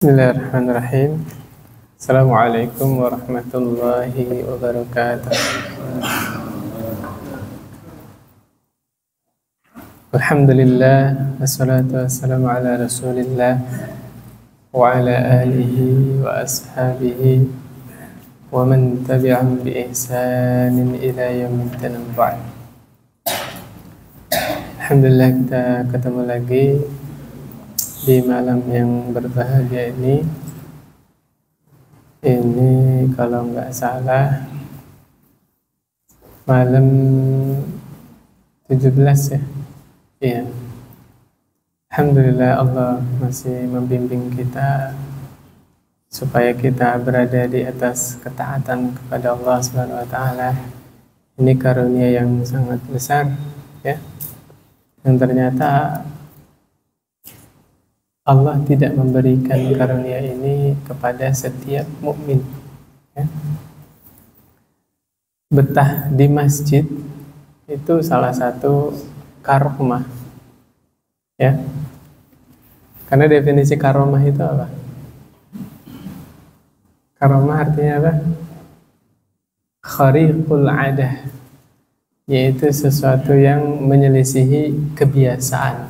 Bismillahirrahmanirrahim. Assalamualaikum warahmatullahi wabarakatuh. Alhamdulillah, wassalatu wassalamu ala rasulillah wa ala alihi wa ashabihi wa man tabi'ahum bi ihsanin ila yaumiddin. Alhamdulillah, kita ketemu lagi di malam yang berbahagia ini. Ini kalau nggak salah malam 17 ya. Iya. Alhamdulillah, Allah masih membimbing kita supaya kita berada di atas ketaatan kepada Allah Subhanahu wa taala. Ini karunia yang sangat besar ya. Dan ternyata Allah tidak memberikan karunia ini kepada setiap mukmin. Ya. Betah di masjid itu salah satu karomah. Ya. Karena definisi karomah itu apa? Karomah artinya apa? Khariqul adah, yaitu sesuatu yang menyelisihi kebiasaan.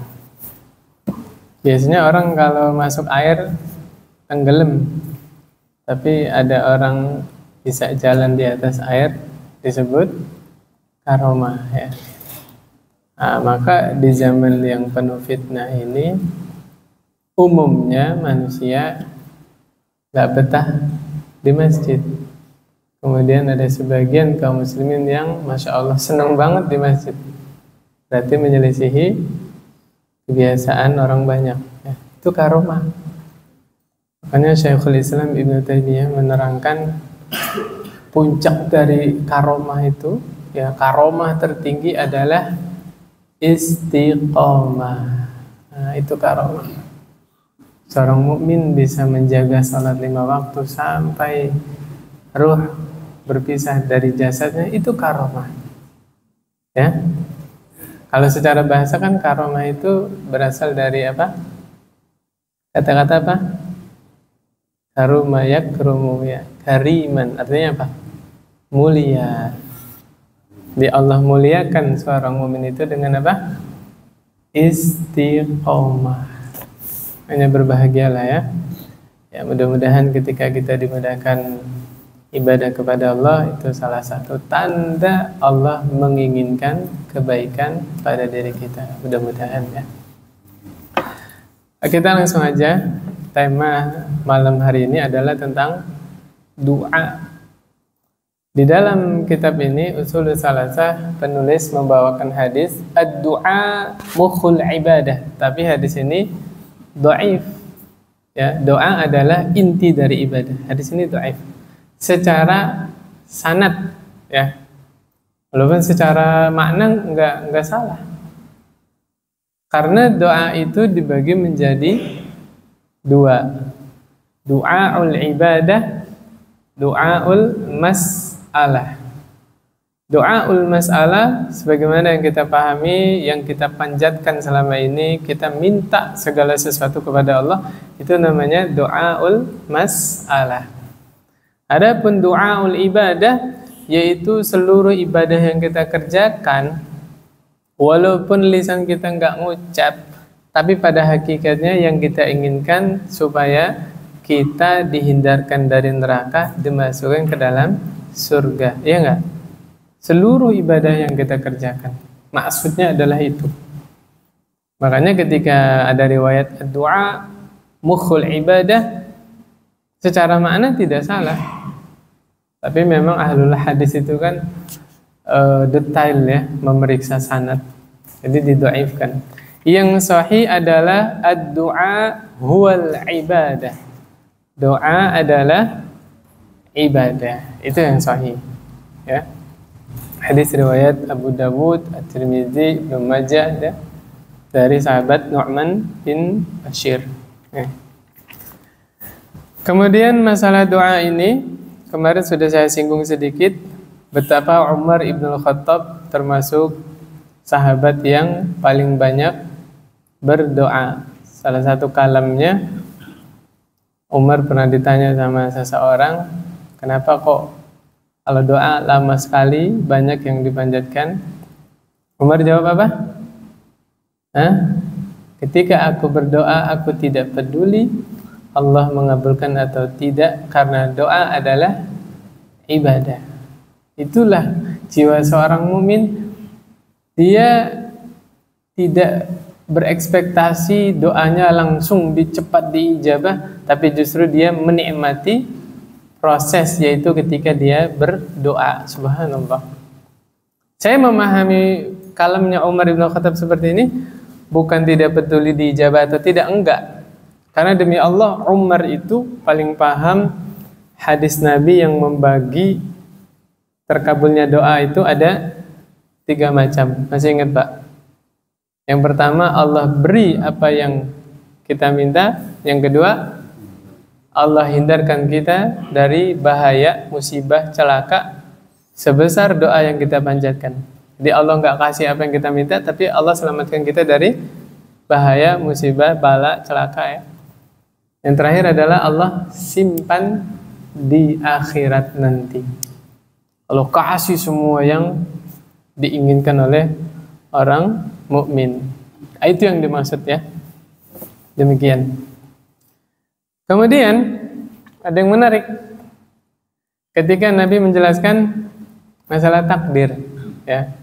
Biasanya orang kalau masuk air tenggelam, tapi ada orang bisa jalan di atas air disebut karomah ya. Nah, maka di zaman yang penuh fitnah ini umumnya manusia gak betah di masjid. Kemudian ada sebagian kaum muslimin yang Masya Allah senang banget di masjid. Berarti menyelisihi kebiasaan orang banyak ya. Itu karomah. Makanya Syekhul Islam Ibnu Taimiyah menerangkan puncak dari karomah itu ya, karomah tertinggi adalah istiqomah. Nah, itu karomah. Seorang mukmin bisa menjaga salat 5 waktu sampai ruh berpisah dari jasadnya, itu karomah. Ya. Kalau secara bahasa kan karomah itu berasal dari apa? Kata-kata apa? Karuma yakrumu ya. Kariman artinya apa? Mulia. Di Allah muliakan seorang mukmin itu dengan apa? Istiqomah. Hanya berbahagialah ya. Ya mudah-mudahan ketika kita dimudahkan ibadah kepada Allah, itu salah satu tanda Allah menginginkan kebaikan pada diri kita. Mudah-mudahan ya. Kita langsung aja. Tema malam hari ini adalah tentang doa. Di dalam kitab ini Ushul Salasah, penulis membawakan hadis ad-du'a mukhul ibadah. Tapi hadis ini dhaif. Ya, doa adalah inti dari ibadah. Hadis ini dhaif secara sanad ya, walaupun secara makna enggak salah, karena doa itu dibagi menjadi dua, doaul ibadah, doaul mas'alah. Doaul mas'alah sebagaimana yang kita pahami, yang kita panjatkan selama ini, kita minta segala sesuatu kepada Allah, itu namanya doaul mas'alah. Adapun doaul ibadah, yaitu seluruh ibadah yang kita kerjakan, walaupun lisan kita nggak ngucap, tapi pada hakikatnya yang kita inginkan supaya kita dihindarkan dari neraka, dimasukkan ke dalam surga, ya nggak? Seluruh ibadah yang kita kerjakan, maksudnya adalah itu. Makanya ketika ada riwayat doa mukhul ibadah, secara makna tidak salah. Tapi memang ahlul hadis itu kan detail ya, memeriksa sanad. Jadi didhaifkan. Yang sahih adalah ad-du'a huwal ibadah. Doa adalah ibadah. Itu yang sahih. Ya. Hadis riwayat Abu Dawud, At-Tirmidzi, Ibnu Majah ya, dari sahabat Nu'man bin Bashir. Ya. Kemudian masalah doa ini kemarin sudah saya singgung sedikit betapa Umar Ibn Khattab termasuk sahabat yang paling banyak berdoa. Salah satu kalamnya Umar pernah ditanya sama seseorang, kenapa kok kalau doa lama sekali, banyak yang dipanjatkan? Umar jawab apa? Ketika aku berdoa, aku tidak peduli Allah mengabulkan atau tidak, karena doa adalah ibadah. Itulah jiwa seorang mukmin. Dia tidak berekspektasi doanya langsung cepat diijabah, tapi justru dia menikmati proses, yaitu ketika dia berdoa. Subhanallah. Saya memahami kalamnya Umar bin Khattab seperti ini, bukan tidak peduli diijabah atau tidak, enggak. Karena demi Allah, Umar itu paling paham hadis Nabi yang membagi terkabulnya doa itu ada 3 macam. Masih ingat Pak? Yang pertama, Allah beri apa yang kita minta. Yang kedua, Allah hindarkan kita dari bahaya, musibah, celaka sebesar doa yang kita panjatkan. Jadi Allah nggak kasih apa yang kita minta, tapi Allah selamatkan kita dari bahaya, musibah, bala, celaka ya. Yang terakhir adalah Allah simpan di akhirat nanti. Allah kasih semua yang diinginkan oleh orang mukmin. Itu yang dimaksud ya. Demikian. Kemudian ada yang menarik. Ketika Nabi menjelaskan masalah takdir ya.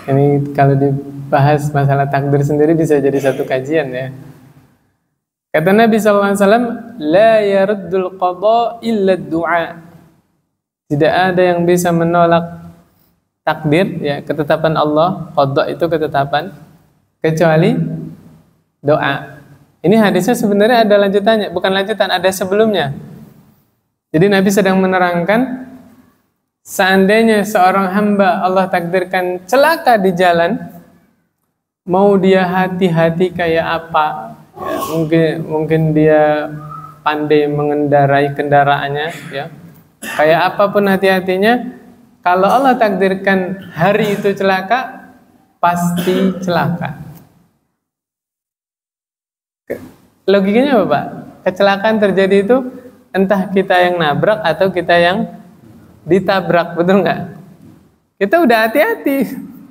Ini kalau dibahas masalah takdir sendiri bisa jadi satu kajian ya. Kata Nabi SAW, la yaruddul qada illa du'a. Tidak ada yang bisa menolak takdir ya, ketetapan Allah. Qada itu ketetapan, kecuali doa. Ini hadisnya sebenarnya ada lanjutannya, bukan lanjutan, ada sebelumnya. Jadi Nabi sedang menerangkan, seandainya seorang hamba Allah takdirkan celaka di jalan, mau dia hati-hati kayak apa, ya, mungkin dia pandai mengendarai kendaraannya, ya, kayak apapun hati-hatinya, kalau Allah takdirkan hari itu celaka, pasti celaka. Logikanya apa Pak? Kecelakaan terjadi itu entah kita yang nabrak atau kita yang ditabrak, betul nggak? Kita udah hati-hati,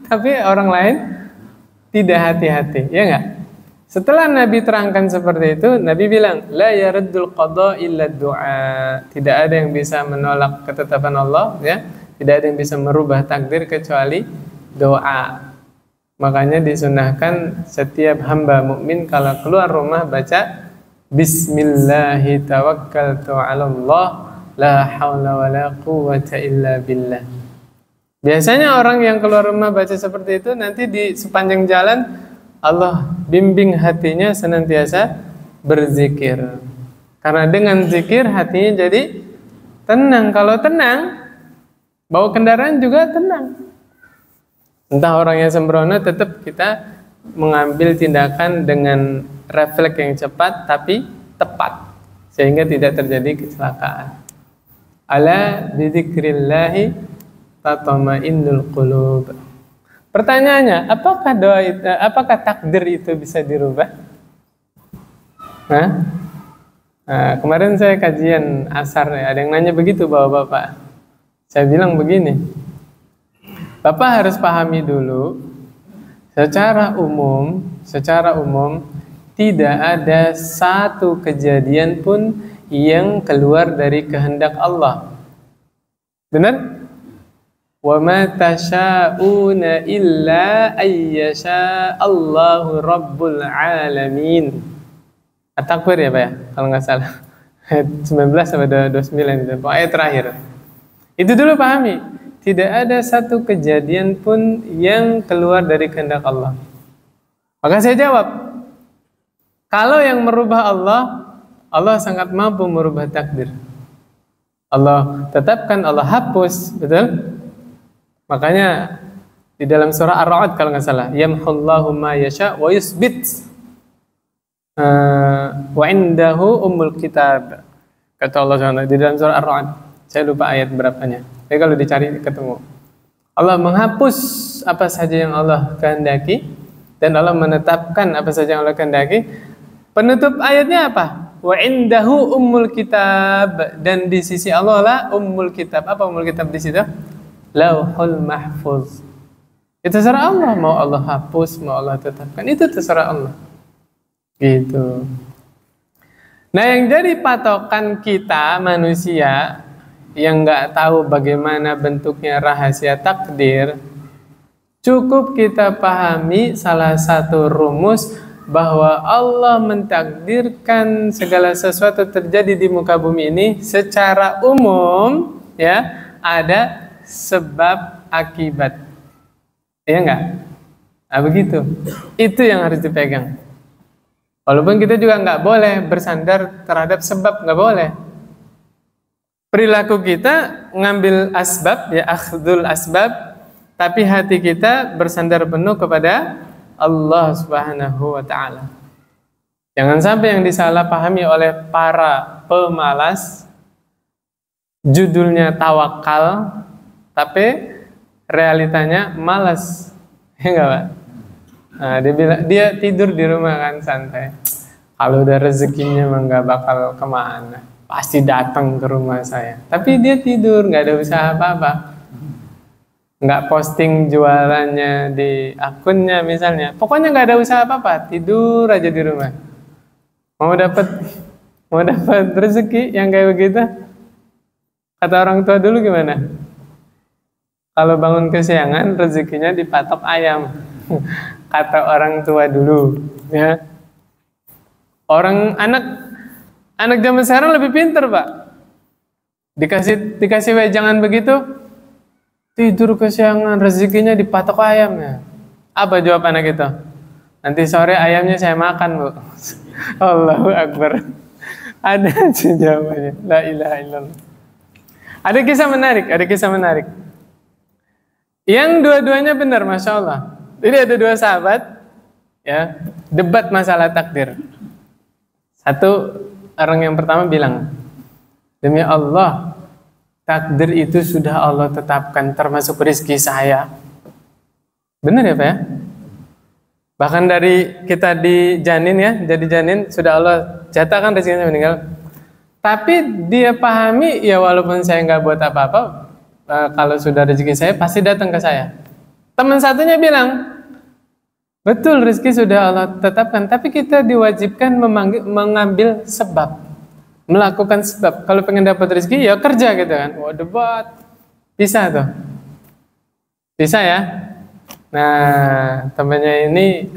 tapi orang lain tidak hati-hati, ya nggak? Setelah Nabi terangkan seperti itu, Nabi bilang, la yaruddul qada illa du'a. Tidak ada yang bisa menolak ketetapan Allah, ya. Tidak ada yang bisa merubah takdir kecuali doa. Makanya disunahkan setiap hamba mukmin kalau keluar rumah baca Bismillahi tawakkaltu 'alallah la haula wala quwwata illa billah. Biasanya orang yang keluar rumah baca seperti itu, nanti di sepanjang jalan Allah bimbing hatinya senantiasa berzikir. Karena dengan zikir hatinya jadi tenang. Kalau tenang, bawa kendaraan juga tenang. Entah orangnya sembrono, tetap kita mengambil tindakan dengan refleks yang cepat tapi tepat, sehingga tidak terjadi kecelakaan. Ala bidzikrillahi tatma'innul qulub. Pertanyaannya, apakah takdir itu bisa dirubah? Nah, kemarin saya kajian asar, ada yang nanya begitu Bapak-bapak. Saya bilang begini, Bapak harus pahami dulu, secara umum tidak ada satu kejadian pun yang keluar dari kehendak Allah. Benar? Wa ma tasha'una illa ayyasha Allahu rabbul alamin. At-Takwir ya Pak ya, kalau nggak salah. Ayat 19 sampai 29 itu, ayat terakhir. Itu dulu pahami. Tidak ada satu kejadian pun yang keluar dari kehendak Allah. Maka saya jawab, kalau yang merubah Allah, Allah sangat mampu merubah takdir. Allah tetapkan, Allah hapus, betul? Makanya di dalam surah Ar-Ra'd kalau nggak salah, yamhullahu ma yasha wa yusbit wa indahu ummul kitab. Kata Allah SWT di dalam surah Ar-Ra'd. Saya lupa ayat berapanya. Tapi kalau dicari ketemu. Allah menghapus apa saja yang Allah kehendaki dan Allah menetapkan apa saja yang Allah kehendaki. Penutup ayatnya apa? Wa indahu ummul kitab, dan di sisi Allah lah ummul kitab. Apa ummul kitab di situ? Lauhul mahfuz. Itu terserah Allah, mau Allah hapus, mau Allah tetapkan, itu terserah Allah. Gitu. Nah, yang jadi patokan kita manusia yang nggak tahu bagaimana bentuknya rahasia takdir, cukup kita pahami salah satu rumus bahwa Allah mentakdirkan segala sesuatu terjadi di muka bumi ini secara umum, ya, ada sebab akibat. Ya enggak? Nah, begitu. Itu yang harus dipegang. Walaupun kita juga nggak boleh bersandar terhadap sebab, nggak boleh. Perilaku kita ngambil asbab, ya, akhdul asbab, tapi hati kita bersandar penuh kepada Allah Subhanahu wa ta'ala. Jangan sampai yang disalahpahami oleh para pemalas, judulnya tawakal, tapi realitanya malas. Ya enggak, Pak? Nah, dia tidur di rumah kan santai. Kalau udah rezekinya mah nggak bakal kemana, pasti datang ke rumah saya. Tapi dia tidur, nggak ada usaha apa-apa, nggak posting jualannya di akunnya misalnya. Pokoknya nggak ada usaha apa-apa, tidur aja di rumah. Mau dapat rezeki yang kayak begitu? Kata orang tua dulu gimana? Kalau bangun kesiangan, rezekinya dipatok ayam. Kata orang tua dulu, ya. Anak zaman sekarang lebih pinter, Pak. Dikasih wejangan begitu, tidur kesiangan, rezekinya dipatok ayam, ya. Apa jawab anak itu? Nanti sore ayamnya saya makan, Bu. Allahu Akbar. Ada aja jawabannya. La ilaha illallah. Ada kisah menarik. Yang dua-duanya benar, Masya Allah. Jadi ada dua sahabat, ya, debat masalah takdir. Satu orang yang pertama bilang, demi Allah, takdir itu sudah Allah tetapkan, termasuk rezeki saya. Benar ya, Pak ya? Bahkan dari kita di janin, ya, jadi janin sudah Allah jatahkan rezekinya meninggal. Tapi dia pahami, ya walaupun saya nggak buat apa-apa, kalau sudah rezeki saya pasti datang ke saya. Teman satunya bilang, betul, rezeki sudah Allah tetapkan, tapi kita diwajibkan mengambil sebab, melakukan sebab. Kalau pengen dapat rezeki, ya kerja gitu kan. Wah, debat. Bisa tuh. Bisa ya. Nah, temannya ini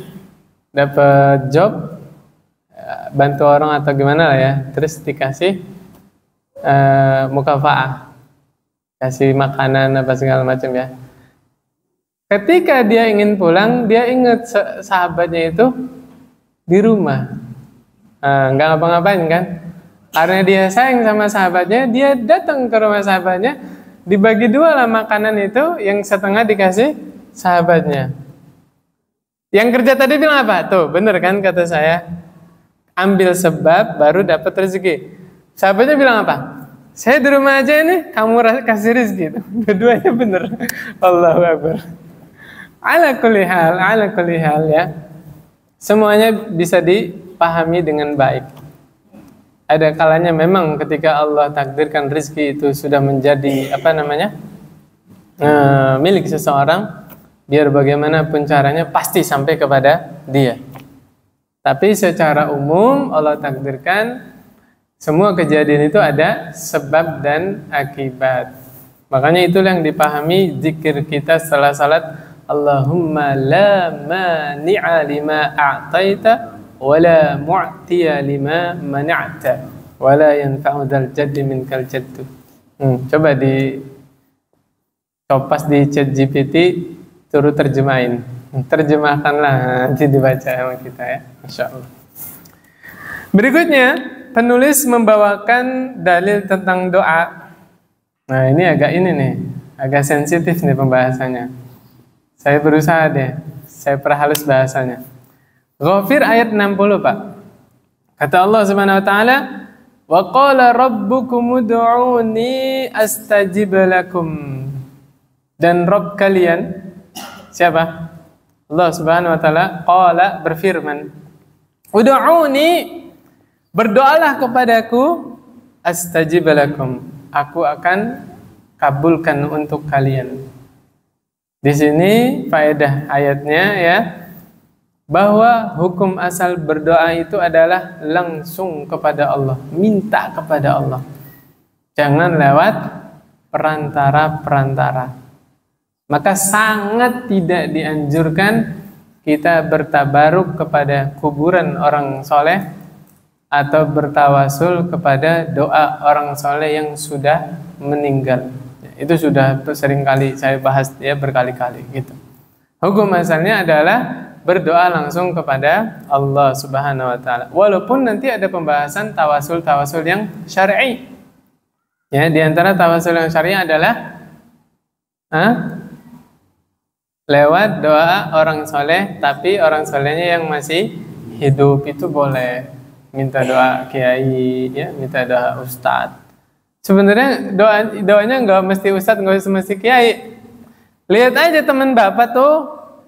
dapat job, bantu orang atau gimana lah ya, terus dikasih mukafaah, kasih makanan apa segala macam ya. Ketika dia ingin pulang, dia ingat sahabatnya itu di rumah, nggak ngapa-ngapain kan? Karena dia sayang sama sahabatnya, dia datang ke rumah sahabatnya, dibagi dua lah makanan itu, yang setengah dikasih sahabatnya. Yang kerja tadi bilang apa? Tuh, bener kan kata saya? Ambil sebab baru dapat rezeki. Sahabatnya bilang apa? Saya di rumah aja ini, kamu kasih rezeki. Dua-duanya bener. Allahu Akbar. Ala kulli hal ya. Semuanya bisa dipahami dengan baik. Ada kalanya memang ketika Allah takdirkan rezeki itu sudah menjadi milik seseorang, biar bagaimanapun caranya pasti sampai kepada dia. Tapi secara umum Allah takdirkan semua kejadian itu ada sebab dan akibat. Makanya itulah yang dipahami zikir kita setelah salat, Allahumma la mani'a lima a'taita wa la mu'tiya lima mana'ta wa la yanfa'u dzal jaddi minkal jaddu. Coba copas di ChatGPT, turut terjemahin. Terjemahkanlah, nanti dibaca sama kita ya, Masya Allah. Berikutnya, penulis membawakan dalil tentang doa. Nah, ini agak sensitif nih pembahasannya. Saya berusaha deh, saya perhalus bahasanya. Ghafir ayat 60, Pak. Kata Allah Subhanahu wa taala, "Wa qala rabbukum ud'uni astajib lakum." Dan Rabb kalian siapa? Allah Subhanahu wa taala qala, berfirman, "Ud'uni, Berdoalah kepadaku, astajib lakum. Aku akan kabulkan untuk kalian. Di sini faedah ayatnya ya, bahwa hukum asal berdoa itu adalah langsung kepada Allah, minta kepada Allah. Jangan lewat perantara-perantara. Maka sangat tidak dianjurkan kita bertabaruk kepada kuburan orang soleh atau bertawasul kepada doa orang soleh yang sudah meninggal. Itu sudah sering kali saya bahas ya, berkali-kali gitu. Hukum asalnya adalah berdoa langsung kepada Allah Subhanahu wa taala. Walaupun nanti ada pembahasan tawasul-tawasul yang syar'i. Ya, di antara tawasul yang syar'i adalah lewat doa orang soleh, tapi orang solehnya yang masih hidup itu boleh. Minta doa kiai, ya, minta doa ustadz. Sebenarnya doanya nggak mesti ustadz, nggak mesti kiai. Lihat aja teman bapak tuh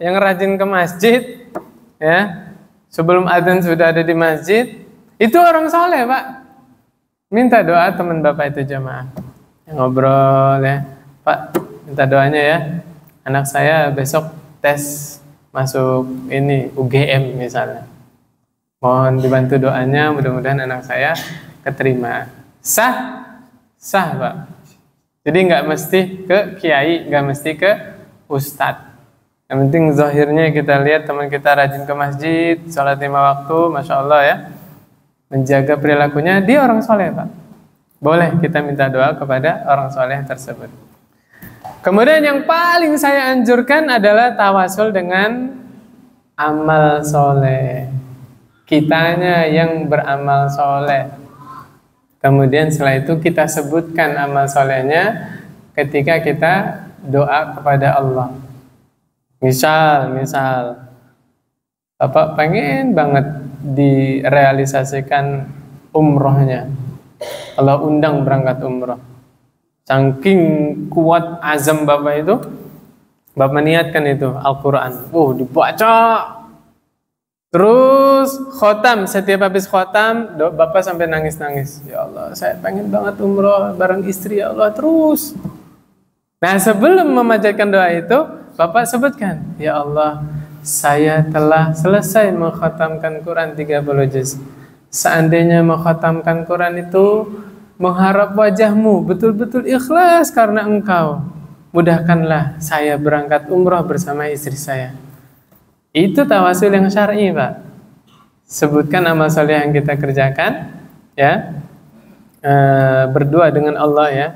yang rajin ke masjid, ya, sebelum adzan sudah ada di masjid, itu orang soleh pak. Minta doa teman bapak itu jamaah, ngobrol ya, pak, minta doanya ya, anak saya besok tes masuk ini UGM misalnya, mohon dibantu doanya, mudah-mudahan anak saya keterima. Sah pak. Jadi nggak mesti ke kiai, nggak mesti ke ustadz. Yang penting zahirnya kita lihat teman kita rajin ke masjid, sholat 5 waktu, masya Allah ya, menjaga perilakunya, dia orang soleh pak. Boleh kita minta doa kepada orang soleh tersebut. Kemudian yang paling saya anjurkan adalah tawasul dengan amal soleh. Kitanya yang beramal soleh. Kemudian setelah itu kita sebutkan amal solehnya ketika kita doa kepada Allah. Misal, Bapak pengen banget direalisasikan umrohnya. Allah undang berangkat umroh. Saking kuat azam Bapak itu, Bapak niatkan itu Al-Quran. Dibaca. Terus khotam, setiap habis khotam, Bapak sampai nangis-nangis. Ya Allah, saya pengen banget umroh bareng istri, ya Allah, terus. Nah, sebelum memanjatkan doa itu, Bapak sebutkan, ya Allah, saya telah selesai mengkhatamkan Quran 30 juz. Seandainya mengkhatamkan Quran itu mengharap wajahmu, betul-betul ikhlas karena engkau, mudahkanlah saya berangkat umroh bersama istri saya. Itu tawasul yang syar'i Pak. Sebutkan amal soleh yang kita kerjakan, ya, berdoa dengan Allah ya.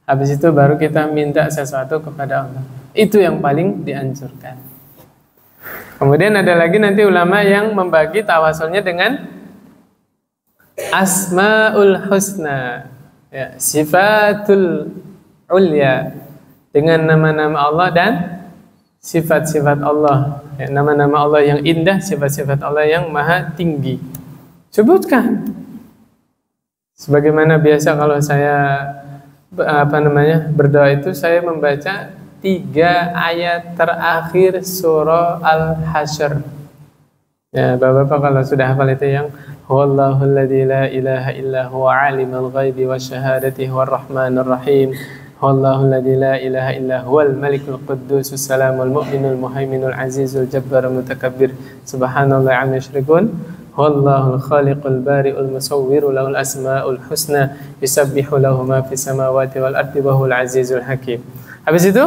Habis itu baru kita minta sesuatu kepada Allah. Itu yang paling dianjurkan. Kemudian ada lagi nanti ulama yang membagi tawasulnya dengan Asmaul Husna, ya, sifatul ulya, dengan nama-nama Allah dan sifat-sifat Allah, ya, nama-nama Allah yang indah, sifat-sifat Allah yang maha tinggi. Sebutkan. Sebagaimana biasa kalau saya berdoa itu saya membaca 3 ayat terakhir surah Al-Hasyr. Ya, Bapak-bapak kalau sudah hafal itu yang Huwallahul ladzi la ilaha illa huwa alimul ghaibi wasyahadati huwar rahmanur rahim. Huwallahul ladzi la ilaha illa huwal malikul quddusus salamul mu'minul muhaiminul azizul jabbarul mutakabbir. Subhanallah amma yusyrikun. Huwallahul khaliqul bari'ul musawwiru lahul asmaul husna yusabbihu lahu ma fis samawati wal ardi wa huwal azizul hakim. Habis itu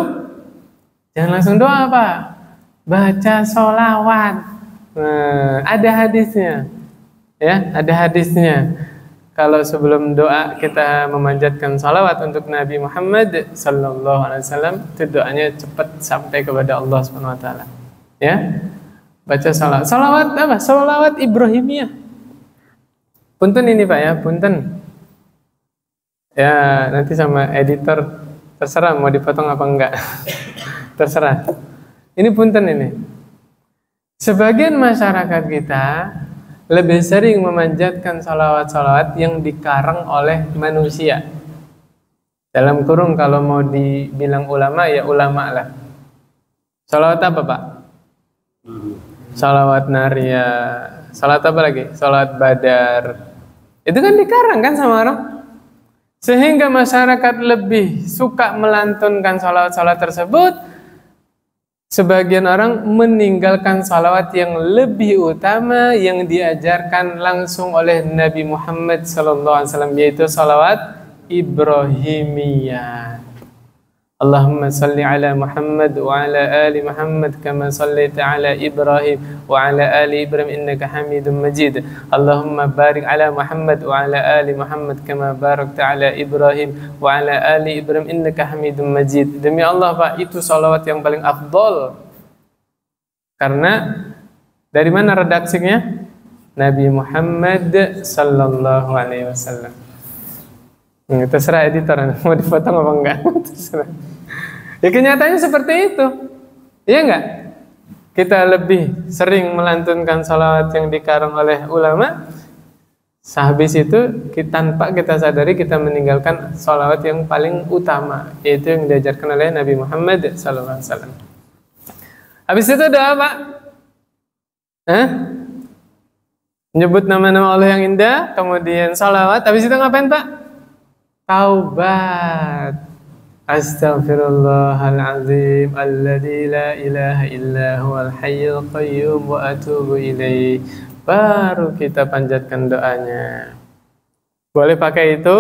jangan langsung doa Pak, baca sholawat. Nah, ada hadisnya, ya, ada hadisnya. Kalau sebelum doa kita memanjatkan sholawat untuk Nabi Muhammad Sallallahu Alaihi Wasallam, itu doanya cepat sampai kepada Allah Subhanahu Wa Taala. Ya, baca sholawat. Sholawat apa? Sholawat Ibrahimiyah. Punten ini Pak ya, punten. Ya, nanti sama editor terserah mau dipotong apa enggak. Terserah. Ini punten ini. Sebagian masyarakat kita lebih sering memanjatkan salawat-salawat yang dikarang oleh manusia. Dalam kurung kalau mau dibilang ulama ya ulama lah. Salawat apa Pak? Salawat Naria. Salawat apa lagi? Salawat Badar. Itu kan dikarang kan sama orang. Sehingga masyarakat lebih suka melantunkan salawat-salawat tersebut. Sebagian orang meninggalkan salawat yang lebih utama yang diajarkan langsung oleh Nabi Muhammad SAW, yaitu salawat Ibrahimiyah. Allahumma salli ala Muhammad wa ala ali Muhammad kama sallaita ala Ibrahim wa ala ali Ibrahim innaka Hamidum Majid. Allahumma barik ala Muhammad wa ala ali Muhammad kama barakta ala Ibrahim wa ala ali Ibrahim innaka Hamidum Majid. Demi Allah, Pak, itu salawat yang paling afdol. Karena dari mana redaksinya? Nabi Muhammad sallallahu alaihi wasallam. Terserah editor mau dipotong apa enggak. Terserah. Ya kenyataannya seperti itu. Iya enggak? Kita lebih sering melantunkan salawat yang dikarang oleh ulama. Sehabis itu tanpa kita sadari kita meninggalkan salawat yang paling utama, yaitu yang diajarkan oleh Nabi Muhammad sallallahu alaihi wasallam. Habis itu doa apa? Menyebut nama-nama Allah yang indah, kemudian salawat. Habis itu ngapain, Pak? Taubat. Astaghfirullahalazim alladzi la ilaha illa huwal hayyul qayyum wa atubu ilaih. Baru kita panjatkan doanya. Boleh pakai itu,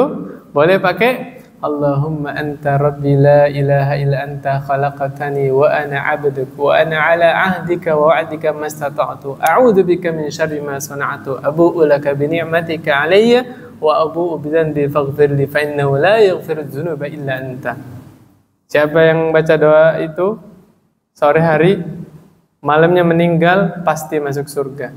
boleh pakai Allahumma anta rabbi la ilaha illa anta khalaqtani wa ana 'abduk wa ana 'ala 'ahdika wa wa'dika mastata'tu a'udzu bika min syarri ma sana'tu abu'u laka bi ni'matika 'alayya wa abu'u bi dzanbi faghfir li fa innahu la yaghfiru dzunuba illa anta. Siapa yang baca doa itu sore hari, malamnya meninggal, pasti masuk surga.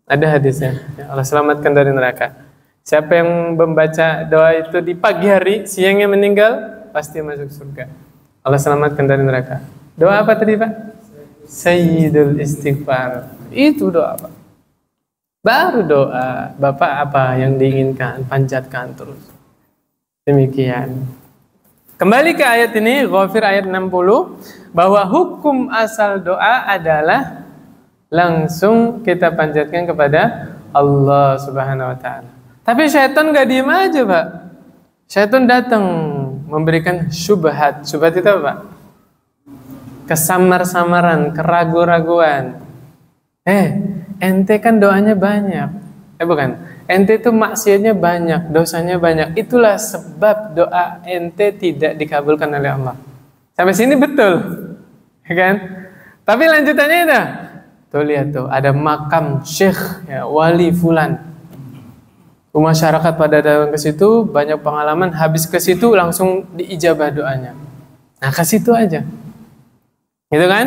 Ada hadisnya, Allah selamatkan dari neraka. Siapa yang membaca doa itu di pagi hari, siangnya meninggal, pasti masuk surga. Allah selamatkan dari neraka. Doa apa tadi, Pak? Sayyidul istighfar. Itu doa, Pak. Baru doa. Bapak apa yang diinginkan, panjatkan terus. Demikian. Kembali ke ayat ini, Ghafir ayat 60, bahwa hukum asal doa adalah langsung kita panjatkan kepada Allah Subhanahu wa taala. Tapi syaitan gak diem aja, Pak. Syaitan datang memberikan syubhat. Syubhat itu apa, Pak? Kesamar-samaran, keraguan-raguan. Ente kan doanya banyak. Bukan. Ente itu maksiatnya banyak, dosanya banyak. Itulah sebab doa ente tidak dikabulkan oleh Allah. Sampai sini betul, kan? Tapi lanjutannya itu, tuh lihat tuh, ada makam syekh, ya, wali fulan. Masyarakat pada datang ke situ, banyak pengalaman. Habis ke situ langsung diijabah doanya. Nah, ke situ aja, gitu kan?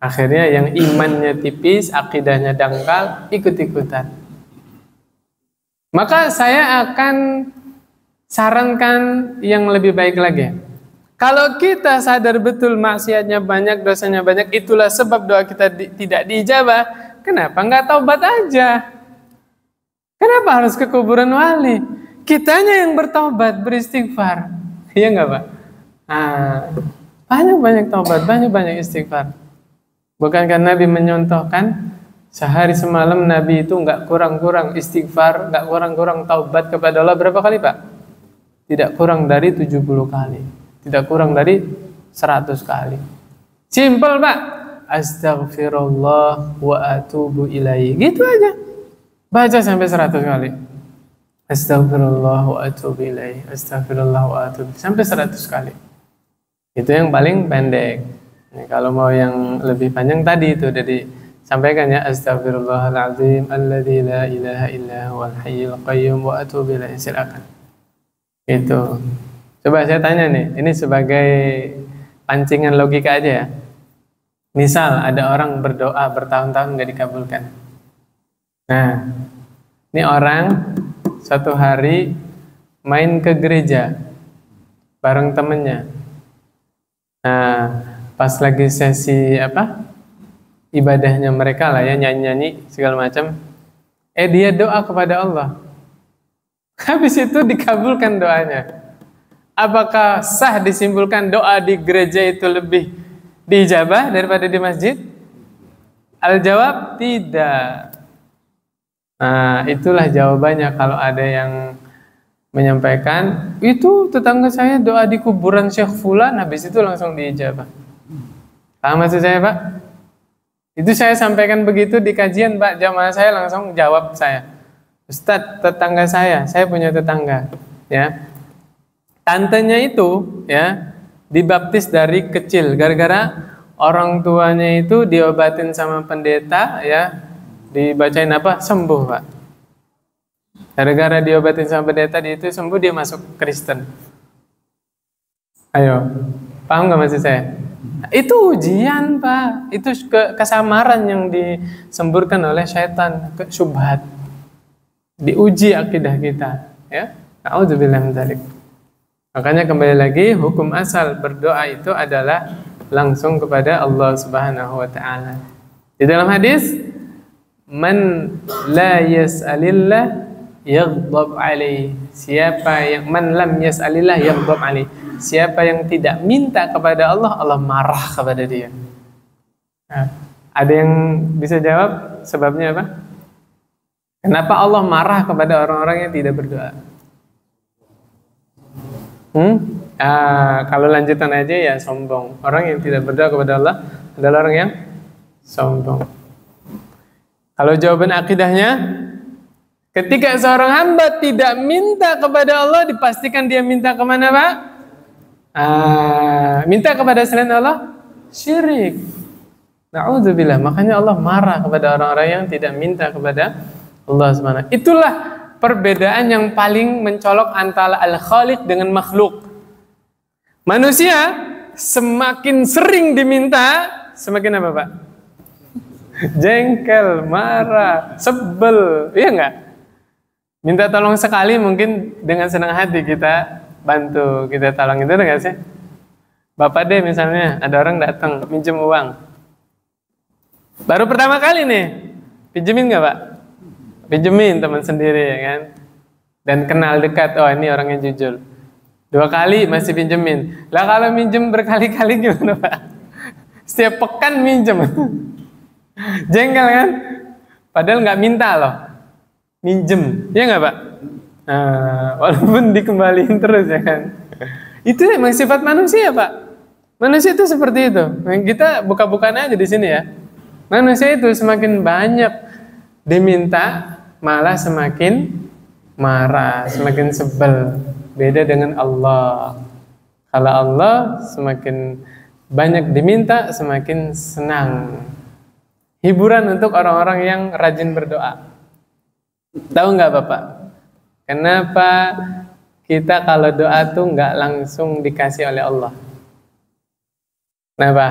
Akhirnya yang imannya tipis, akidahnya dangkal, ikut-ikutan. Maka saya akan sarankan yang lebih baik lagi. Kalau kita sadar betul maksiatnya banyak, dosanya banyak, itulah sebab doa kita tidak diijabah. Kenapa nggak taubat aja? Kenapa harus ke kuburan wali? Kitanya yang bertaubat, beristighfar. Iya nggak, Pak? Banyak-banyak taubat, banyak-banyak istighfar. Bukankah Nabi menyontohkan sehari semalam Nabi itu nggak kurang-kurang istighfar, nggak kurang-kurang taubat kepada Allah berapa kali, Pak? Tidak kurang dari 70 kali. Tidak kurang dari 100 kali. Simpel, Pak. Astaghfirullah wa atubu ilaihi. Gitu aja. Baca sampai 100 kali. Astaghfirullah wa atubu ilaihi. Astaghfirullah wa atubu. Sampai 100 kali. Itu yang paling pendek. Nah, kalau mau yang lebih panjang tadi itu udah disampaikan ya, astaghfirullahalazim alladzi la ilaha illa huwal hayyul qayyum wa atubu ilaihi. Silakan. Itu. Coba saya tanya nih, ini sebagai pancingan logika aja ya. Misal ada orang berdoa bertahun-tahun nggak dikabulkan. Nah, ini orang suatu hari main ke gereja bareng temennya. Nah, pas lagi sesi ibadahnya mereka lah ya, nyanyi-nyanyi segala macam, dia doa kepada Allah. Habis itu dikabulkan doanya. Apakah sah disimpulkan doa di gereja itu lebih diijabah daripada di masjid? Al-jawab tidak. Nah, itulah jawabannya kalau ada yang menyampaikan, itu tetangga saya doa di kuburan Syekh Fulan, habis itu langsung diijabah. Paham maksud saya, Pak? Itu saya sampaikan begitu di kajian, Pak. Jamaah saya langsung jawab saya. Ustadz, tetangga saya punya tetangga, ya. Tantenya itu, ya, dibaptis dari kecil, gara-gara orang tuanya itu diobatin sama pendeta, ya, dibacain apa? Sembuh, Pak. Gara-gara diobatin sama pendeta itu sembuh, dia masuk Kristen. Ayo, paham gak maksud saya? Itu ujian, Pak. Itu kesamaran yang disemburkan oleh syaitan, syubhat. Diuji akidah kita, ya. A'udzubillahi min dzalik. Makanya kembali lagi, hukum asal berdoa itu adalah langsung kepada Allah Subhanahu wa taala. Di dalam hadis, man la yas'alillah yaghdab alaih. Siapa yang man lam yas'alillah yaghdab alaih. Siapa yang tidak minta kepada Allah, Allah marah kepada dia. Nah, ada yang bisa jawab sebabnya apa? Kenapa Allah marah kepada orang-orang yang tidak berdoa? Kalau lanjutan aja ya sombong. Orang yang tidak berdoa kepada Allah adalah orang yang sombong. Kalau jawaban akidahnya, ketika seorang hamba tidak minta kepada Allah, dipastikan dia minta kemana, Pak? Minta kepada selain Allah, syirik. Na'udzubillah. Makanya Allah marah kepada orang-orang yang tidak minta kepada Allah SWT. Itulah perbedaan yang paling mencolok antara al-khaliq dengan makhluk. Manusia semakin sering diminta, semakin apa, Pak? Jengkel, marah, sebel, iya enggak? Minta tolong sekali mungkin dengan senang hati kita bantu, kita tolong, itu enggak sih? Bapak deh misalnya, ada orang datang minjem uang. Baru pertama kali nih, pinjemin enggak, Pak? Pinjemin teman sendiri, ya kan? Dan kenal dekat, oh ini orangnya jujur. 2 kali masih pinjemin. Lah kalau minjem berkali-kali gimana, Pak? Setiap pekan minjem. Jengkel kan? Padahal nggak minta loh, minjem, ya nggak, Pak? Walaupun dikembaliin terus, ya kan? Itu emang sifat manusia, Pak. Manusia itu seperti itu. Kita buka-bukaan aja di sini ya. Manusia itu semakin banyak diminta, malah semakin marah, semakin sebel. Beda dengan Allah. Kalau Allah semakin banyak diminta, semakin senang. Hiburan untuk orang-orang yang rajin berdoa. Tahu nggak, Bapak? Kenapa kita kalau doa tuh nggak langsung dikasih oleh Allah? Kenapa?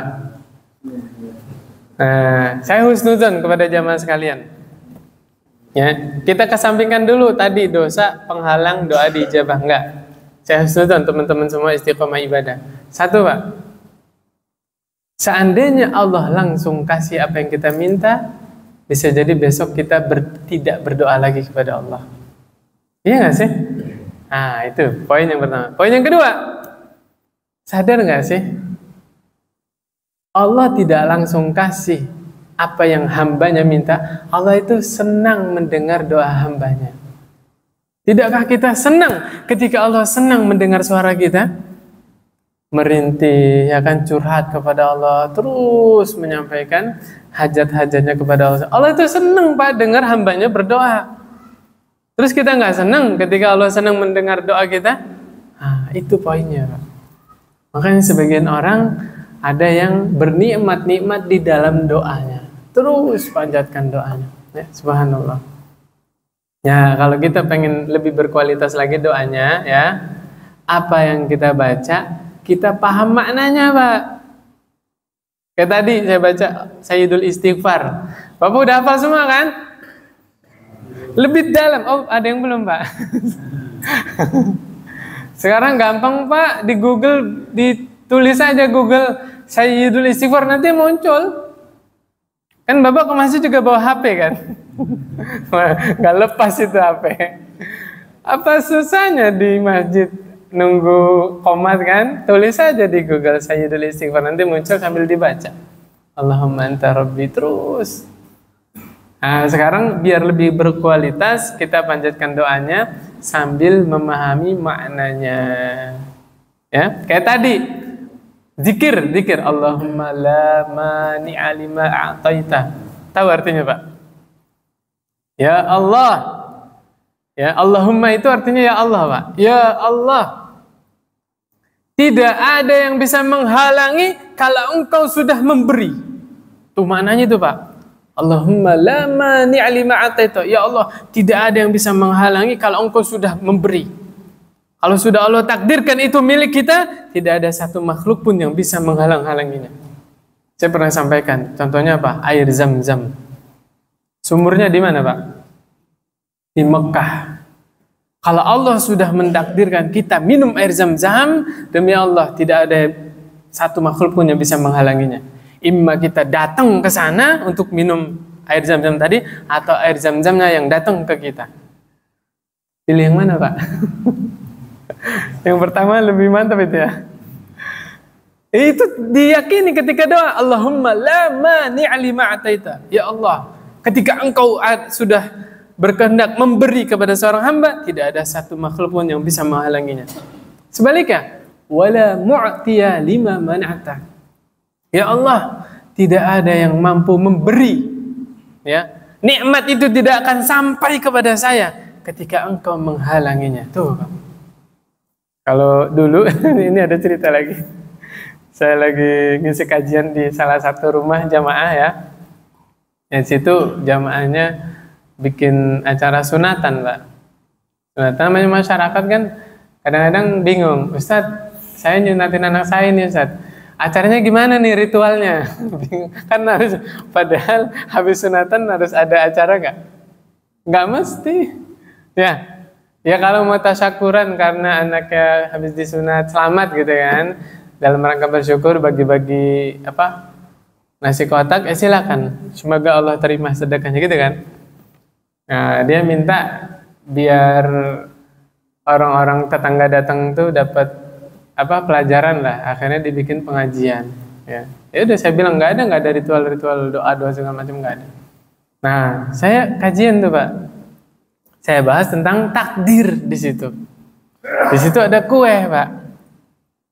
Nah, saya husnuzon kepada jamaah sekalian. Ya, kita kesampingkan dulu tadi dosa penghalang doa diijabah, enggak. Saya husnuzon teman-teman semua istiqomah ibadah. 1, Pak. Seandainya Allah langsung kasih apa yang kita minta, bisa jadi besok kita tidak berdoa lagi kepada Allah. Iya nggak sih? Nah, itu poin yang pertama. Poin yang kedua, sadar nggak sih? Allah tidak langsung kasih apa yang hambanya minta. Allah itu senang mendengar doa hambanya. Tidakkah kita senang ketika Allah senang mendengar suara kita? Merintih, ya kan, curhat kepada Allah, terus menyampaikan hajat-hajatnya kepada Allah. Allah itu senang, Pak, dengar hambanya berdoa. Terus kita nggak senang ketika Allah senang mendengar doa kita? Itu poinnya, Pak. Makanya sebagian orang ada yang bernikmat-nikmat di dalam doanya, terus panjatkan doanya, ya, subhanallah. Ya, kalau kita pengen lebih berkualitas lagi doanya, ya, apa yang kita baca kita paham maknanya, Pak. Kayak tadi saya baca Sayyidul Istighfar. Bapak udah hafal semua kan? Lebih dalam. Oh, ada yang belum, Pak? Sekarang gampang, Pak. Di Google, ditulis aja Google Sayyidul Istighfar, nanti muncul. Kan Bapak ke masjid juga bawa HP kan? Nggak lepas itu HP. Apa susahnya di masjid nunggu komat kan? Tulis aja di Google Sayyidul Istighfar, nanti muncul sambil dibaca. Allahumma anta rabbi terus. Nah, sekarang biar lebih berkualitas kita panjatkan doanya sambil memahami maknanya. Ya, kayak tadi zikir Allahumma la mani'a lima a'taita. Tahu artinya, Pak? Ya Allah. Ya, Allahumma itu artinya ya Allah, Pak. Ya Allah. Tidak ada yang bisa menghalangi kalau engkau sudah memberi. Tuh maknanya itu, Pak. Allahumma la mani'a lima a'taita. Ya Allah, tidak ada yang bisa menghalangi kalau engkau sudah memberi. Kalau sudah Allah takdirkan itu milik kita, tidak ada satu makhluk pun yang bisa menghalang-halanginya. Saya pernah sampaikan, contohnya apa? Air Zam-Zam. Sumurnya di mana, Pak? Di Mekah. Kalau Allah sudah mentakdirkan kita minum air Zam-Zam, demi Allah tidak ada satu makhluk pun yang bisa menghalanginya. Imma kita datang ke sana untuk minum air Zam-Zam tadi, atau air Zam-Zamnya yang datang ke kita. Pilih yang mana, Pak? Yang pertama lebih mantap itu ya. Itu diyakini ketika doa, Allahumma la mani'a lima ataita. Ya Allah, ketika engkau sudah berkehendak memberi kepada seorang hamba, tidak ada satu makhluk pun yang bisa menghalanginya. Sebaliknya, wala mu'tiya lima man'ata. Ya Allah, tidak ada yang mampu memberi. Ya, nikmat itu tidak akan sampai kepada saya ketika engkau menghalanginya. Tuh, Pak. Kalau dulu ini ada cerita lagi. Saya lagi ngisi kajian di salah satu rumah jamaah ya. Di situ jamaahnya bikin acara sunatan, Pak. Sunatan namanya masyarakat kan kadang-kadang bingung, Ustadz, saya nyunatin anak saya nih, Ustadz. Acaranya gimana nih ritualnya? Kan harus, padahal habis sunatan harus ada acara nggak? Nggak mesti. Ya kalau mau tasyakuran karena anaknya habis disunat selamat gitu kan, dalam rangka bersyukur bagi-bagi nasi kotak, silakan. Semoga Allah terima sedekahnya gitu kan. Nah, dia minta biar orang-orang tetangga datang tuh dapat pelajaran lah, akhirnya dibikin pengajian ya udah saya bilang nggak ada ritual doa segala macam, nggak ada. Nah, saya kajian tuh, Pak, saya bahas tentang takdir di situ ada kue, Pak.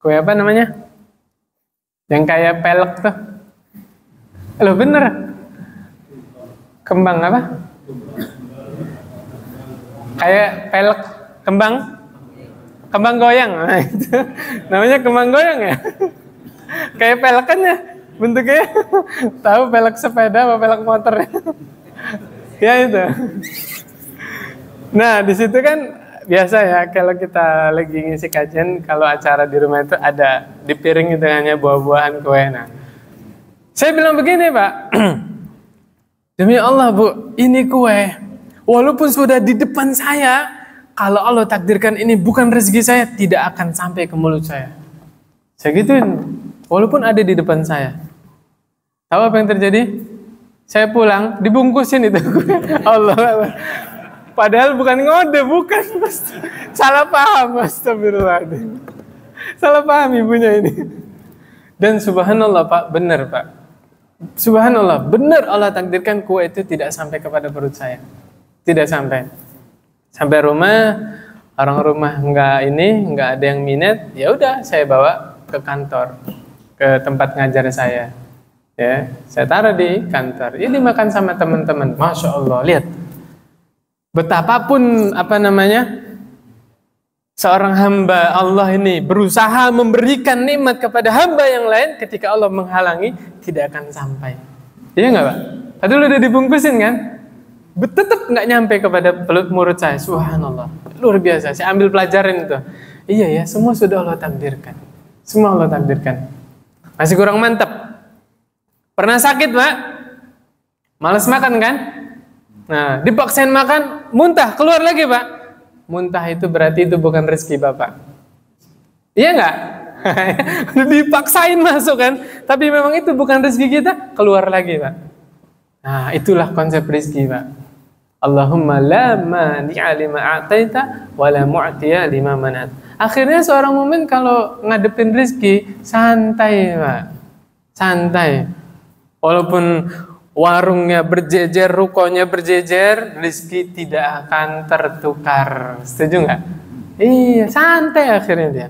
Kue apa namanya yang kayak pelek tuh, loh bener, kembang apa kayak pelek, kembang goyang, nah, itu namanya kembang goyang ya. Kayak pelekan ya bentuknya. Tahu pelek sepeda apa pelek motor ya itu. Nah, di situ kan biasa ya kalau kita lagi ngisi kajian, kalau acara di rumah itu ada di piring itu hanya buah-buahan kue. Nah, saya bilang begini, Pak. Demi Allah, Bu, ini kue walaupun sudah di depan saya, kalau Allah takdirkan ini bukan rezeki saya, tidak akan sampai ke mulut saya. Saya gituin, walaupun ada di depan saya. Tahu apa yang terjadi? Saya pulang, dibungkusin itu. Allah. Padahal bukan ngode, bukan. Salah paham, astagfirullahaladzim. Salah paham ibunya ini. Dan subhanallah, Pak, benar, Pak. Subhanallah, benar Allah takdirkan kue itu tidak sampai kepada perut saya. Tidak sampai. Sampai rumah, orang rumah nggak ada yang minat, ya udah saya bawa ke kantor, ke tempat ngajar saya. Ya, saya taruh di kantor. Ini dimakan sama teman-teman. Masya Allah, lihat betapapun seorang hamba Allah ini berusaha memberikan nikmat kepada hamba yang lain, ketika Allah menghalangi tidak akan sampai. Iya nggak, Pak? Padahal udah dibungkusin kan? Tetap nggak nyampe kepada murid saya. Subhanallah, luar biasa. Saya ambil pelajaran itu. Iya ya, semua sudah Allah takdirkan. Semua Allah takdirkan. Masih kurang mantap. Pernah sakit, Pak? Malas makan kan? Nah, dipaksain makan, muntah, keluar lagi, Pak. Muntah itu berarti itu bukan rezeki Bapak. Iya nggak? Dipaksain masuk kan? Tapi memang itu bukan rezeki kita, keluar lagi, Pak. Nah, itulah konsep rezeki, Pak. Allahumma la mani'a lima a'taita wa la mu'tiya lima manat. Akhirnya seorang mukmin kalau ngadepin rezeki santai, Pak. Santai. warungnya berjejer, rukonya berjejer, rezeki tidak akan tertukar. Setuju nggak? Iya, santai akhirnya dia.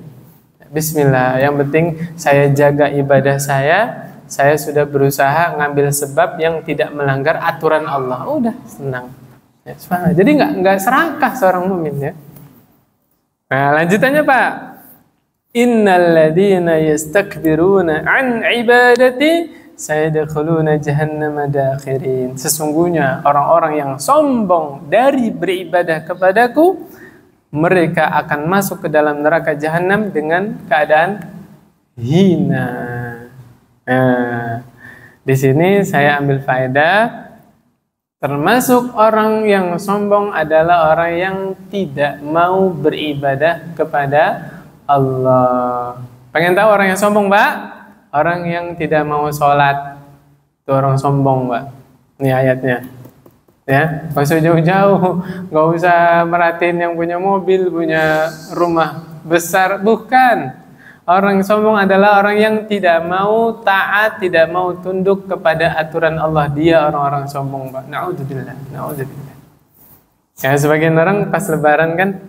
Bismillah, yang penting saya jaga ibadah saya sudah berusaha ngambil sebab yang tidak melanggar aturan Allah. Udah, senang. Ya, jadi nggak serakah seorang mukmin ya. Nah, lanjutannya Pak. Innal ladzina yastakbiruna an ibadati sayadkhuluna jahannama dakhirin. Sesungguhnya orang-orang yang sombong dari beribadah kepadaku, mereka akan masuk ke dalam neraka jahanam dengan keadaan hina. Nah, di sini saya ambil faedah, termasuk orang yang sombong adalah orang yang tidak mau beribadah kepada Allah. Pengen tahu orang yang sombong, Pak? Orang yang tidak mau sholat, itu orang sombong, Pak. Ini ayatnya. Ya, nggak usah jauh-jauh, nggak usah merhatiin yang punya mobil, punya rumah besar, bukan. Orang sombong adalah orang yang tidak mau taat, tidak mau tunduk kepada aturan Allah. Dia orang-orang sombong, Pak. Na'udzubillah, na'udzubillah. Ya, sebagian orang pas lebaran kan,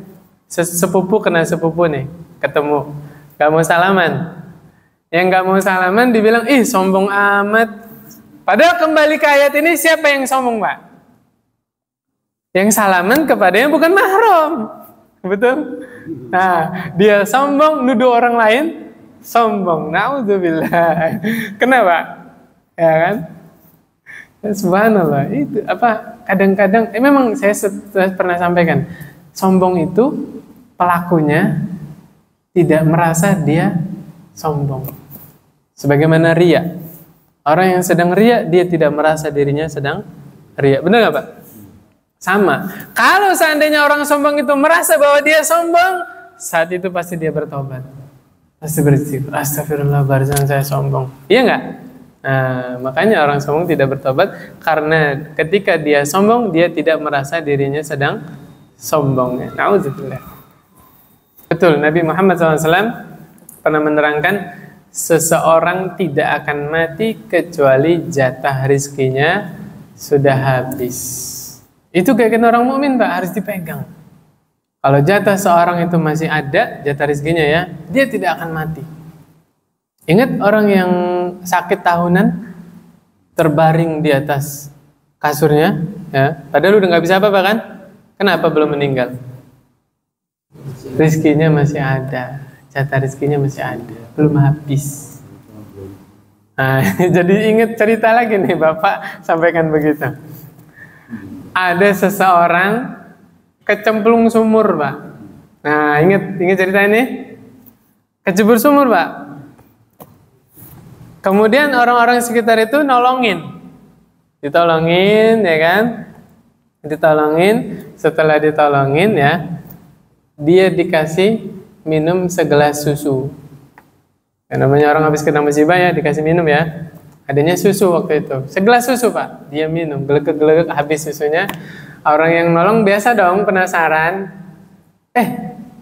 sepupu kena sepupu nih, ketemu, nggak mau salaman. Yang nggak mau salaman dibilang, ih sombong amat. Padahal kembali ke ayat ini, siapa yang sombong, Pak? Yang salaman kepadanya bukan mahram. Betul? Nah, dia sombong, nuduh orang lain sombong. Na'udzubillah. Kenapa? Ya kan? Ya, subhanallah. Itu apa? Kadang-kadang memang saya pernah sampaikan, sombong itu pelakunya tidak merasa dia sombong. Sebagaimana riya. Orang yang sedang riya, dia tidak merasa dirinya sedang riya. Benar nggak, Pak? Sama. Kalau seandainya orang sombong itu merasa bahwa dia sombong, saat itu pasti dia bertobat. Pasti berzikir, astagfirullah, barusan saya sombong. Iya nggak? Nah, makanya orang sombong tidak bertobat, karena ketika dia sombong, dia tidak merasa dirinya sedang sombong. Na'udzubillah. Betul, Nabi Muhammad SAW pernah menerangkan, seseorang tidak akan mati kecuali jatah rizkinya sudah habis. Itu kayak orang mukmin, Pak, harus dipegang. Kalau jatah seorang itu masih ada, jatah rizkinya ya, dia tidak akan mati. Ingat orang yang sakit tahunan, terbaring di atas kasurnya, ya, padahal udah nggak bisa apa-apa kan? Kenapa belum meninggal? Rizkinya masih ada, jatah rizkinya masih ada, belum habis. Nah, jadi ingat cerita lagi nih, Bapak sampaikan begitu. Ada seseorang kecemplung sumur, Pak. Nah, ingat cerita ini? Kecebur sumur, Pak. Kemudian orang-orang sekitar itu nolongin. Ditolongin, ya kan? Ditolongin, setelah ditolongin ya, dia dikasih minum segelas susu. Yang namanya orang habis kena musibah ya, dikasih minum ya. Adanya susu waktu itu, segelas susu, Pak. Dia minum, gelegek habis susunya. Orang yang nolong biasa dong, penasaran.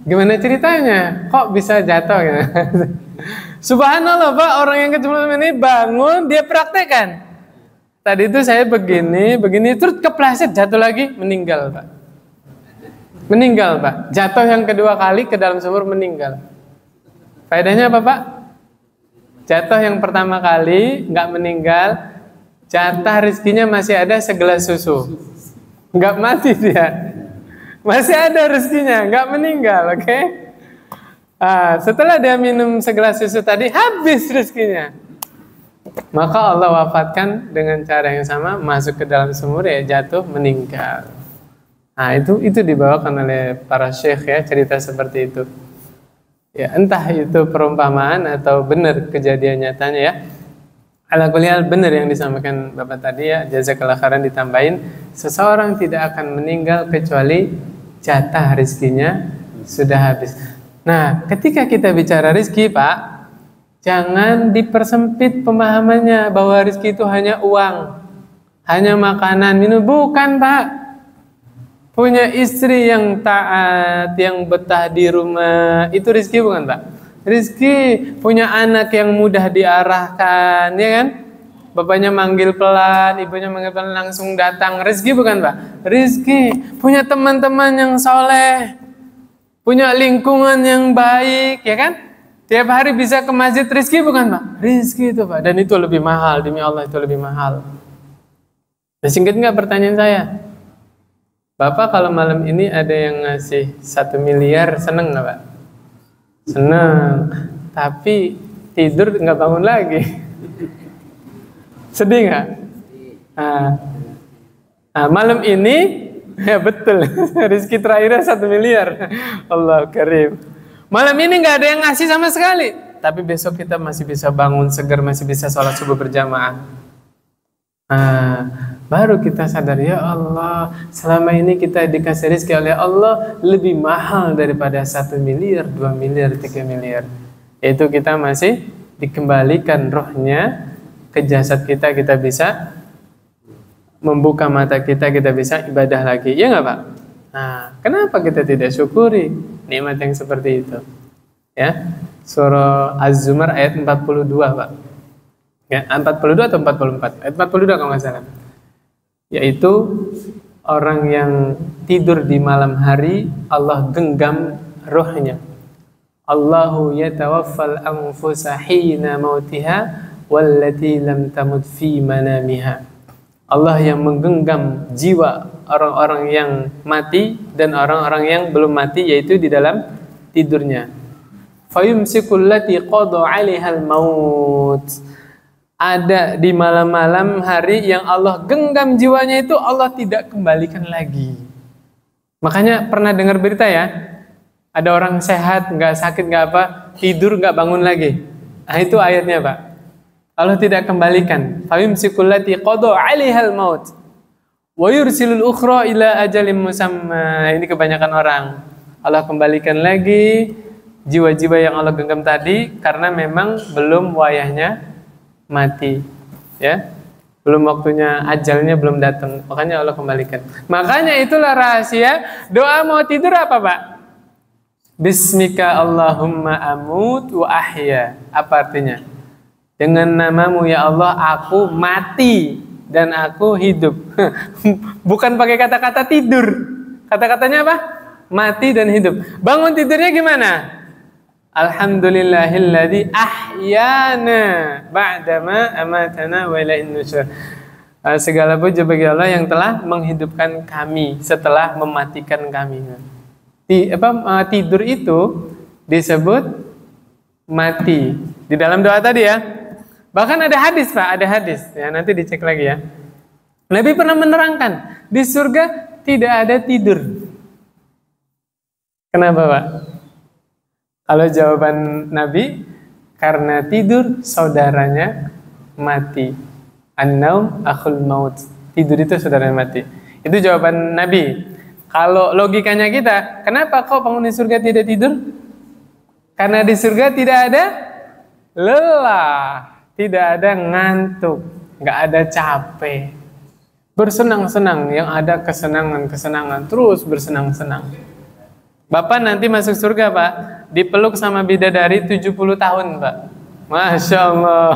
Gimana ceritanya? Kok bisa jatuh? Gitu. Subhanallah, Pak, orang yang kecemplung ini bangun, dia praktekkan. Tadi itu saya begini, terus kepleset, jatuh lagi, meninggal, Pak. Meninggal, Pak. Jatuh yang kedua kali ke dalam sumur, meninggal. Faedahnya apa, Pak? Jatuh yang pertama kali, nggak meninggal, jatah rizkinya masih ada segelas susu. Nggak mati dia. Masih ada rezekinya, nggak meninggal, oke? Setelah dia minum segelas susu tadi, habis rezekinya. Maka Allah wafatkan dengan cara yang sama, masuk ke dalam sumur, ya jatuh, meninggal. Nah, itu dibawakan oleh para syekh ya, cerita seperti itu. Ya, entah itu perumpamaan atau benar kejadian nyatanya ya. Ala kulli hal benar yang disampaikan Bapak tadi ya, jazakallah khairan ditambahin, seseorang tidak akan meninggal kecuali jatah rezekinya sudah habis. Nah, ketika kita bicara rezeki, Pak, jangan dipersempit pemahamannya bahwa rezeki itu hanya uang, hanya makanan, minum, bukan, Pak. Punya istri yang taat, yang betah di rumah, itu rezeki bukan, Pak? Rezeki punya anak yang mudah diarahkan, ya kan? bapaknya manggil pelan, ibunya manggil pelan, langsung datang. Rezeki bukan Pak? Rezeki. Punya teman-teman yang soleh, punya lingkungan yang baik, ya kan? Tiap hari bisa ke masjid, rezeki bukan Pak? Rezeki itu Pak. Dan itu lebih mahal, demi Allah itu lebih mahal. Nah, singkat nggak pertanyaan saya? Bapak kalau malam ini ada yang ngasih 1 miliar, seneng nggak Pak? Seneng. Tapi tidur nggak bangun lagi. Sedih nggak? Malam ini ya betul, rezeki terakhirnya 1 miliar. Allah karim. Malam ini nggak ada yang ngasih sama sekali, tapi besok kita masih bisa bangun segar, masih bisa sholat subuh berjamaah. Baru kita sadar, ya Allah, selama ini kita dikasih rezeki oleh Allah lebih mahal daripada 1 miliar, 2 miliar, 3 miliar. Yaitu kita masih dikembalikan rohnya ke jasad kita, kita bisa membuka mata kita, kita bisa ibadah lagi. Ya nggak Pak? Kenapa kita tidak syukuri nikmat yang seperti itu? Ya, surah Az-Zumar ayat 42 Pak. Ya, 42 atau 44? Ayat 42 kalau nggak salah. Yaitu orang yang tidur di malam hari, Allah genggam rohnya. Allahu yatawaffal anfusa hina mautiha wallati lam tamut fi manamiha. Allah yang menggenggam jiwa orang-orang yang mati dan orang-orang yang belum mati, yaitu di dalam tidurnya. Fayumsikul lati qada 'alaihal maut. Ada di malam-malam hari yang Allah genggam jiwanya itu, Allah tidak kembalikan lagi. Makanya pernah dengar berita ya, ada orang sehat, nggak sakit, nggak apa, tidur nggak bangun lagi. Itu ayatnya Pak. Allah tidak kembalikan. Fayumsikul lati qada 'alaihal maut wa yursilul ukhra ila ajalin musamma. Ini kebanyakan orang. Allah kembalikan lagi jiwa-jiwa yang Allah genggam tadi karena memang belum wayahnya mati, ya, belum waktunya, ajalnya belum datang, makanya Allah kembalikan. Makanya itulah rahasia doa mau tidur apa Pak? Bismika Allahumma amut wa ahya. Apa artinya? Dengan namamu ya Allah aku mati dan aku hidup. Bukan pakai kata-kata tidur. Kata-katanya apa? Mati dan hidup. Bangun tidurnya gimana? Alhamdulillahilladzi ahyana ba'dama amatana wa ilaihin nusyur. Segala puji bagi Allah yang telah menghidupkan kami setelah mematikan kami. Tidur itu disebut mati di dalam doa tadi ya. Bahkan ada hadis Pak, ada hadis ya, nanti dicek lagi ya. Nabi pernah menerangkan di surga tidak ada tidur. Kenapa Pak? Kalau jawaban Nabi, karena tidur saudaranya mati. An-naum akhul maut. Tidur itu saudaranya mati. Itu jawaban Nabi. Kalau logikanya kita, kenapa kok penghuni surga tidak tidur? Karena di surga tidak ada lelah, tidak ada ngantuk, nggak ada capek. Bersenang-senang, yang ada kesenangan-kesenangan, terus bersenang-senang. Bapak nanti masuk surga Pak, dipeluk sama bidadari 70 tahun Pak. Masya Allah.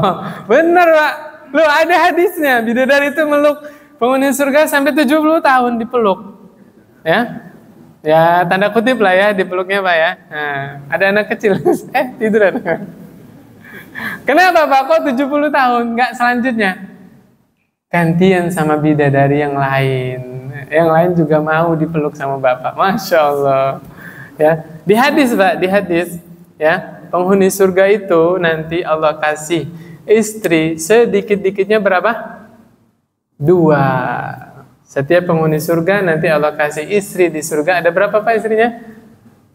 Benar Pak. Loh ada hadisnya, bidadari itu meluk penghuni surga sampai 70 tahun dipeluk. Ya, ya tanda kutip lah ya dipeluknya Pak ya. Nah, ada anak kecil, tiduran. Kenapa Pak kok 70 tahun? Nggak selanjutnya? Gantian sama bidadari yang lain. Yang lain juga mau dipeluk sama Bapak. Masya Allah. Ya, di hadis Pak, di hadis ya, penghuni surga itu nanti Allah kasih istri sedikit-dikitnya berapa? 2. Setiap penghuni surga nanti Allah kasih istri di surga ada berapa Pak istrinya?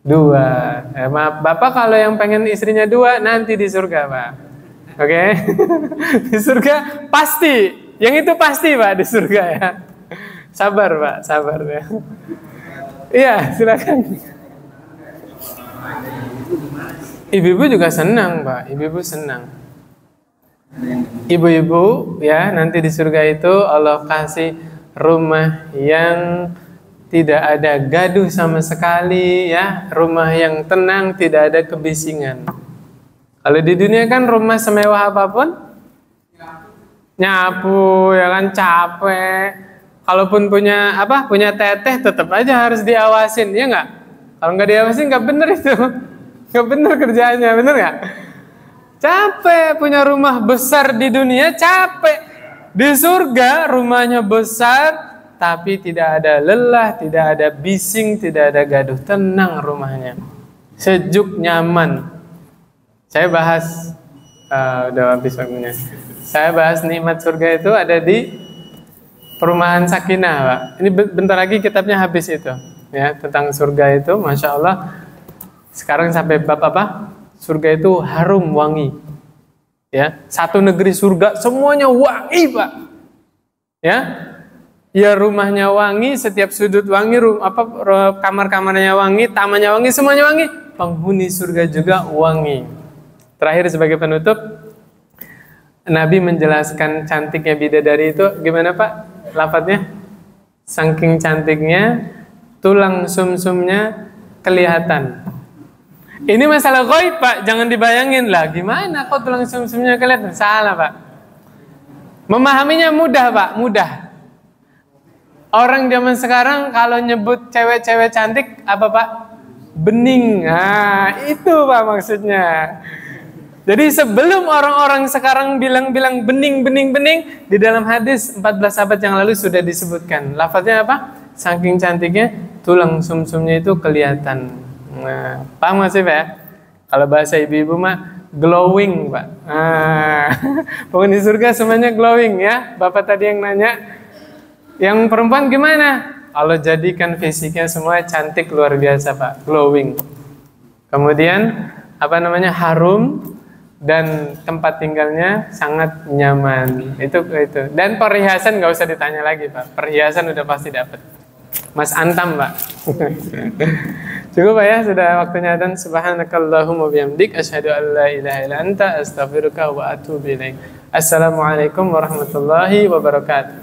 2. Maaf Bapak kalau yang pengen istrinya 2 nanti di surga Pak. Oke? Di surga pasti. Yang itu pasti Pak di surga ya. Sabar Pak, sabar ya. Iya, silakan. Ibu-ibu juga senang Pak, ibu-ibu senang. Ibu-ibu ya nanti di surga itu Allah kasih rumah yang tidak ada gaduh sama sekali ya, rumah yang tenang, tidak ada kebisingan. Kalau di dunia kan rumah semewah apapun nyapu ya kan, capek. Kalaupun punya punya teteh tetap aja harus diawasin, ya nggak? Kalau nggak diawasin nggak bener itu, nggak bener kerjaannya, bener nggak? Capek. Punya rumah besar di dunia capek, di surga rumahnya besar tapi tidak ada lelah, tidak ada bising, tidak ada gaduh, tenang rumahnya, sejuk, nyaman. Saya bahas udah habis waktunya. Saya bahas nikmat surga itu ada di Perumahan Sakinah, Pak. Ini bentar lagi kitabnya habis itu, ya, tentang surga itu, masya Allah. Sekarang sampai bab apa? Surga itu harum wangi, ya. Satu negeri surga semuanya wangi, Pak. Ya, ya rumahnya wangi, setiap sudut wangi, kamar-kamarnya wangi, tamannya wangi, semuanya wangi. Penghuni surga juga wangi. Terakhir sebagai penutup, Nabi menjelaskan cantiknya bidadari itu gimana, Pak? Lafadznya, saking cantiknya tulang sumsumnya kelihatan. Ini masalah ghaib, Pak, jangan dibayangin lah. Gimana kok tulang sumsumnya kelihatan? Salah, Pak. Memahaminya mudah, Pak, mudah. Orang zaman sekarang kalau nyebut cewek-cewek cantik apa, Pak? Bening. Nah, itu Pak maksudnya. Jadi sebelum orang-orang sekarang bilang-bilang bening, di dalam hadis 14 abad yang lalu sudah disebutkan. Lafaznya apa? Saking cantiknya tulang sumsumnya itu kelihatan. Nah, paham nggak sih, Pak? Kalau bahasa ibu-ibu mah glowing, Pak. Nah, penghuni surga semuanya glowing, ya. Bapak tadi yang nanya. Yang perempuan gimana? Allah jadikan fisiknya semua cantik luar biasa, Pak. Glowing. Kemudian harum. Dan tempat tinggalnya sangat nyaman. Itu. Dan perhiasan nggak usah ditanya lagi, Pak. Perhiasan udah pasti dapat. Mas Antam, Pak. Cukup, Pak, ya, sudah waktunya. Dan subhanakallahumma bihamdik asyhadu an la ilaha illa anta astaghfiruka wa atubu ilaik. Assalamualaikum warahmatullahi wabarakatuh.